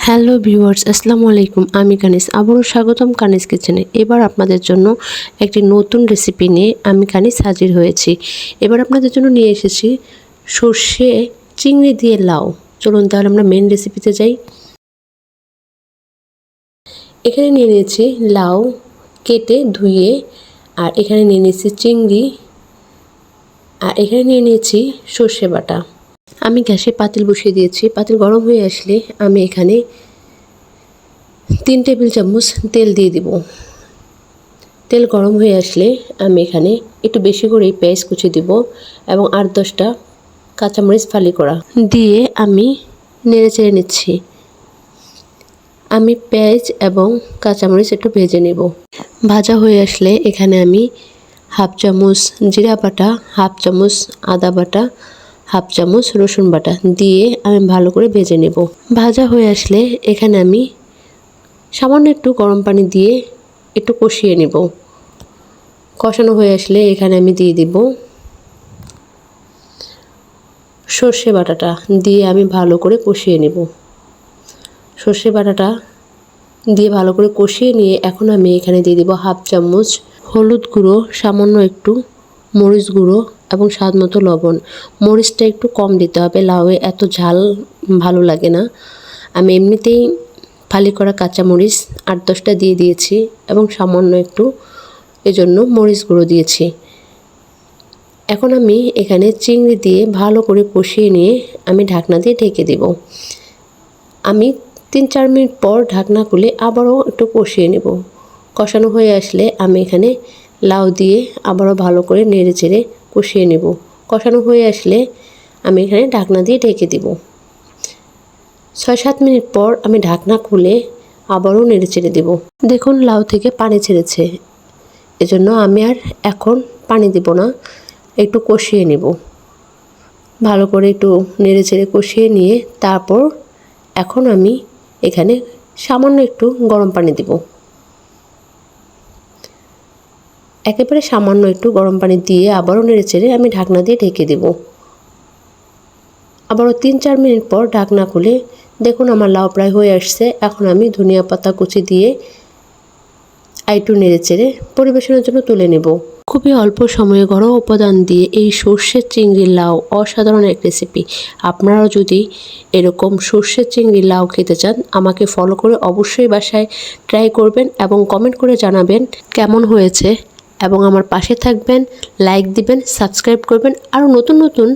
Hello viewers, আসসালামু আলাইকুম। আমি কানিস, আবারও স্বাগতম কানিস কিচেনে। এবার আপনাদের জন্য একটি নতুন রেসিপি নিয়ে আমি কানিস হাজির হয়েছি। এবার আপনাদের জন্য নিয়ে এসেছি সর্ষে চিংড়ি দিয়ে লাউ। চলুন তাহলে আমরা মেন রেসিপিতে যাই। এখানে নিয়ে নিয়েছি লাউ কেটে ধুয়ে, আর এখানে নিয়ে নিয়েছি চিংড়ি, আর এখানে নিয়ে নিয়েছি সর্ষে বাটা। আমি গ্যাসে পাতিল বসিয়ে দিয়েছি। পাতিল গরম হয়ে আসলে আমি এখানে 3 টেবিল চামচ তেল দিয়ে দিব। তেল গরম হয়ে আসলে আমি এখানে একটু বেশি করে পেঁয়াজ কুচি দিব এবং 8-10টা কাঁচামরিচ ফালি করা দিয়ে আমি নেড়ে চেড়ে নিচ্ছি। আমি পেঁয়াজ এবং কাঁচামরিচ একটু ভেজে নেব। ভাজা হয়ে আসলে এখানে আমি হাফ চামচ জিরা বাটা, হাফ চামচ আদা বাটা, হাফ চামচ রসুন বাটা দিয়ে আমি ভালো করে ভেজে নেব। ভাজা হয়ে আসলে এখানে আমি সামান্য একটু গরম পানি দিয়ে একটু কষিয়ে নেব। কষানো হয়ে আসলে এখানে আমি দিয়ে দিব সর্ষে বাটাটা দিয়ে আমি ভালো করে কষিয়ে নেব। সর্ষে বাটাটা দিয়ে ভালো করে কষিয়ে নিয়ে এখন আমি এখানে দিয়ে দিব হাফ চামচ হলুদ গুঁড়ো, সামান্য একটু মরিচ গুঁড়ো এবং স্বাদ মতো লবণ। মরিচটা একটু কম দিতে হবে, লাউয়ে এত ঝাল ভালো লাগে না। আমি এমনিতেই ফালি করা কাঁচামরিচ 8-10টা দিয়ে দিয়েছি এবং সামান্য একটু এজন্য মরিচ গুঁড়ো দিয়েছি। এখন আমি এখানে চিংড়ি দিয়ে ভালো করে কষিয়ে নিয়ে আমি ঢাকনা দিয়ে ঢেকে দেব। আমি 3-4 মিনিট পর ঢাকনা খুলে আবারও একটু কষিয়ে নেব। কষানো হয়ে আসলে আমি এখানে লাউ দিয়ে আবারও ভালো করে নেড়ে চেড়ে কষিয়ে নেব। কষানো হয়ে আসলে আমি এখানে ঢাকনা দিয়ে ঢেকে দেব। 6-7 মিনিট পর আমি ঢাকনা খুলে আবারও নেড়ে চেড়ে দেব। দেখুন লাউ থেকে পানি ছেড়েছে, এজন্য আমি আর এখন পানি দেব না, একটু কষিয়ে নেব। ভালো করে একটু নেড়ে চেড়ে কষিয়ে নিয়ে তারপর এখন আমি এখানে সামান্য একটু গরম পানি দেব। একেবারে সামান্য একটু গরম পানি দিয়ে আবারও নেড়ে চেড়ে আমি ঢাকনা দিয়ে ঢেকে দেব। আবারও 3-4 মিনিট পর ঢাকনা খুলে দেখুন আমার লাউ প্রায় হয়ে আসছে। এখন আমি ধনিয়া পাতা কুচি দিয়ে একটু নেড়ে চেড়ে পরিবেশনের জন্য তুলে নেব। খুবই অল্প সময়ে ঘরোয়া উপাদান দিয়ে এই সর্ষের চিংড়ি লাউ অসাধারণ এক রেসিপি। আপনারাও যদি এরকম সর্ষের চিংড়ি লাউ খেতে চান আমাকে ফলো করে অবশ্যই বাসায় ট্রাই করবেন এবং কমেন্ট করে জানাবেন কেমন হয়েছে, এবং আমার পাশে থাকবেন, লাইক দিবেন, সাবস্ক্রাইব করবেন, আরও নতুন নতুন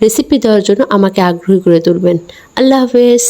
রেসিপি দেওয়ার জন্য আমাকে আগ্রহী করে তুলবেন। আল্লাহ হাফেজ।